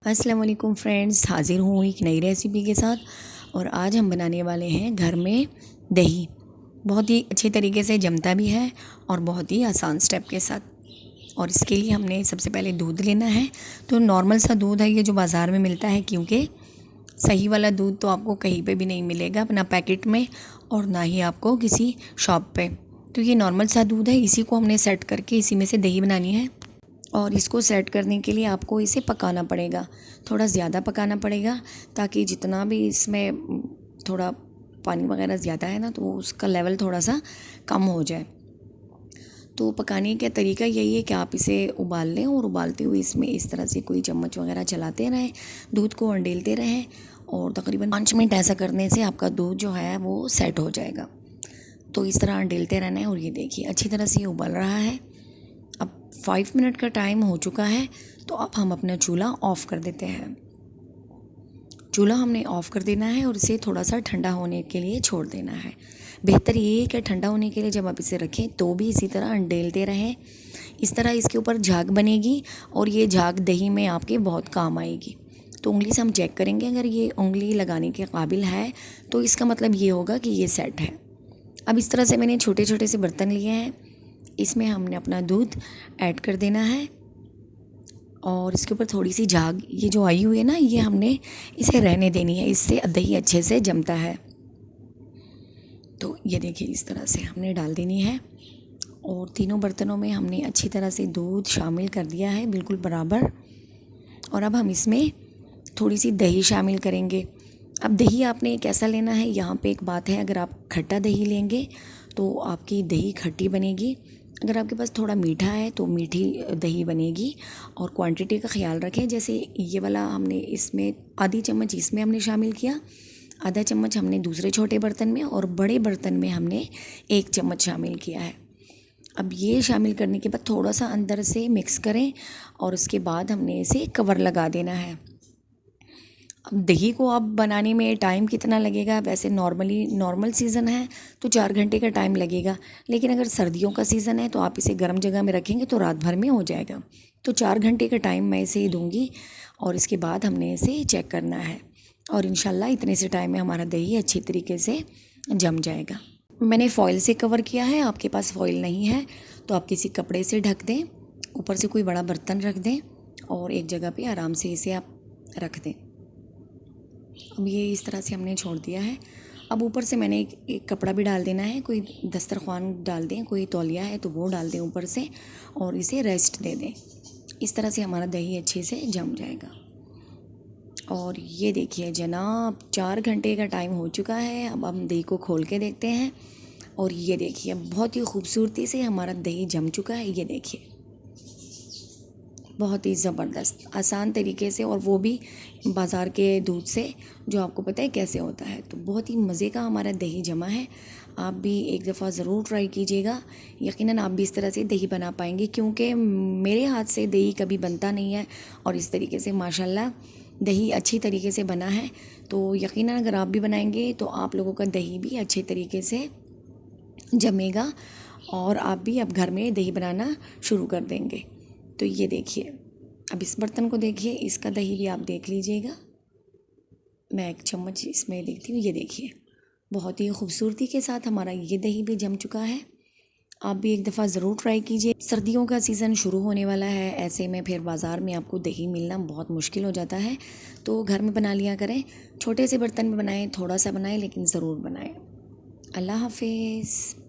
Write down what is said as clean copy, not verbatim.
अस्सलाम वालेकुम फ्रेंड्स, हाज़िर हूँ एक नई रेसिपी के साथ। और आज हम बनाने वाले हैं घर में दही। बहुत ही अच्छे तरीके से जमता भी है और बहुत ही आसान स्टेप के साथ। और इसके लिए हमने सबसे पहले दूध लेना है। तो नॉर्मल सा दूध है ये जो बाज़ार में मिलता है, क्योंकि सही वाला दूध तो आपको कहीं पे भी नहीं मिलेगा, अपना पैकेट में, और ना ही आपको किसी शॉप पे। तो ये नॉर्मल सा दूध है, इसी को हमने सेट करके इसी में से दही बनानी है। और इसको सेट करने के लिए आपको इसे पकाना पड़ेगा, थोड़ा ज़्यादा पकाना पड़ेगा, ताकि जितना भी इसमें थोड़ा पानी वगैरह ज़्यादा है ना, तो उसका लेवल थोड़ा सा कम हो जाए। तो पकाने का तरीका यही है कि आप इसे उबाल लें और उबालते हुए इसमें इस तरह से कोई चम्मच वगैरह चलाते रहें, दूध को अंडेलते रहें। और तकरीबन 5 मिनट ऐसा करने से आपका दूध जो है वो सेट हो जाएगा। तो इस तरह अंडेलते रहना है। और ये देखिए अच्छी तरह से ये उबल रहा है। अब 5 मिनट का टाइम हो चुका है, तो अब हम अपना चूल्हा ऑफ़ कर देते हैं। चूल्हा हमने ऑफ़ कर देना है और इसे थोड़ा सा ठंडा होने के लिए छोड़ देना है। बेहतर ये है कि ठंडा होने के लिए जब आप इसे रखें तो भी इसी तरह अंडेलते रहें। इस तरह इसके ऊपर झाग बनेगी और ये झाग दही में आपके बहुत काम आएगी। तो उंगली से हम चेक करेंगे, अगर ये उंगली लगाने के काबिल है तो इसका मतलब ये होगा कि ये सेट है। अब इस तरह से मैंने छोटे छोटे से बर्तन लिए हैं, इसमें हमने अपना दूध ऐड कर देना है। और इसके ऊपर थोड़ी सी झाग ये जो आई हुई है ना, ये हमने इसे रहने देनी है, इससे दही अच्छे से जमता है। तो ये देखिए इस तरह से हमने डाल देनी है। और तीनों बर्तनों में हमने अच्छी तरह से दूध शामिल कर दिया है, बिल्कुल बराबर। और अब हम इसमें थोड़ी सी दही शामिल करेंगे। अब दही आपने कैसा लेना है, यहाँ पे एक बात है, अगर आप खट्टा दही लेंगे तो आपकी दही खट्टी बनेगी। अगर आपके पास थोड़ा मीठा है तो मीठी दही बनेगी। और क्वांटिटी का ख्याल रखें, जैसे ये वाला हमने इसमें आधी चम्मच इसमें हमने शामिल किया, आधा चम्मच हमने दूसरे छोटे बर्तन में, और बड़े बर्तन में हमने 1 चम्मच शामिल किया है। अब ये शामिल करने के बाद थोड़ा सा अंदर से मिक्स करें और उसके बाद हमने इसे कवर लगा देना है। अब दही को आप बनाने में टाइम कितना लगेगा, वैसे नॉर्मल सीज़न है तो 4 घंटे का टाइम लगेगा। लेकिन अगर सर्दियों का सीज़न है तो आप इसे गर्म जगह में रखेंगे तो रात भर में हो जाएगा। तो 4 घंटे का टाइम मैं इसे ही दूँगी और इसके बाद हमने इसे चेक करना है। और इंशाल्लाह इतने से टाइम में हमारा दही अच्छी तरीके से जम जाएगा। मैंने फ़ॉइल से कवर किया है, आपके पास फ़ॉइल नहीं है तो आप किसी कपड़े से ढक दें, ऊपर से कोई बड़ा बर्तन रख दें और एक जगह पे आराम से इसे आप रख दें। अब ये इस तरह से हमने छोड़ दिया है। अब ऊपर से मैंने एक कपड़ा भी डाल देना है, कोई दस्तरखान डाल दें, कोई तौलिया है तो वो डाल दें ऊपर से, और इसे रेस्ट दे दें। इस तरह से हमारा दही अच्छे से जम जाएगा। और ये देखिए जनाब 4 घंटे का टाइम हो चुका है। अब हम दही को खोल के देखते हैं और ये देखिए बहुत ही खूबसूरती से हमारा दही जम चुका है। ये देखिए बहुत ही ज़बरदस्त आसान तरीके से, और वो भी बाज़ार के दूध से, जो आपको पता है कैसे होता है। तो बहुत ही मज़े का हमारा दही जमा है। आप भी एक दफ़ा ज़रूर ट्राई कीजिएगा, यकीनन आप भी इस तरह से दही बना पाएंगे, क्योंकि मेरे हाथ से दही कभी बनता नहीं है। और इस तरीके से माशाल्लाह दही अच्छी तरीके से बना है। तो यकीनन अगर आप भी बनाएंगे तो आप लोगों का दही भी अच्छे तरीके से जमेगा और आप भी अब घर में दही बनाना शुरू कर देंगे। तो ये देखिए, अब इस बर्तन को देखिए, इसका दही भी आप देख लीजिएगा। मैं एक चम्मच इसमें देखती हूँ। ये देखिए बहुत ही खूबसूरती के साथ हमारा ये दही भी जम चुका है। आप भी एक दफ़ा ज़रूर ट्राई कीजिए। सर्दियों का सीज़न शुरू होने वाला है, ऐसे में फिर बाज़ार में आपको दही मिलना बहुत मुश्किल हो जाता है। तो घर में बना लिया करें, छोटे से बर्तन में बनाएं, थोड़ा सा बनाएं, लेकिन ज़रूर बनाएं। अल्लाह हाफिज़।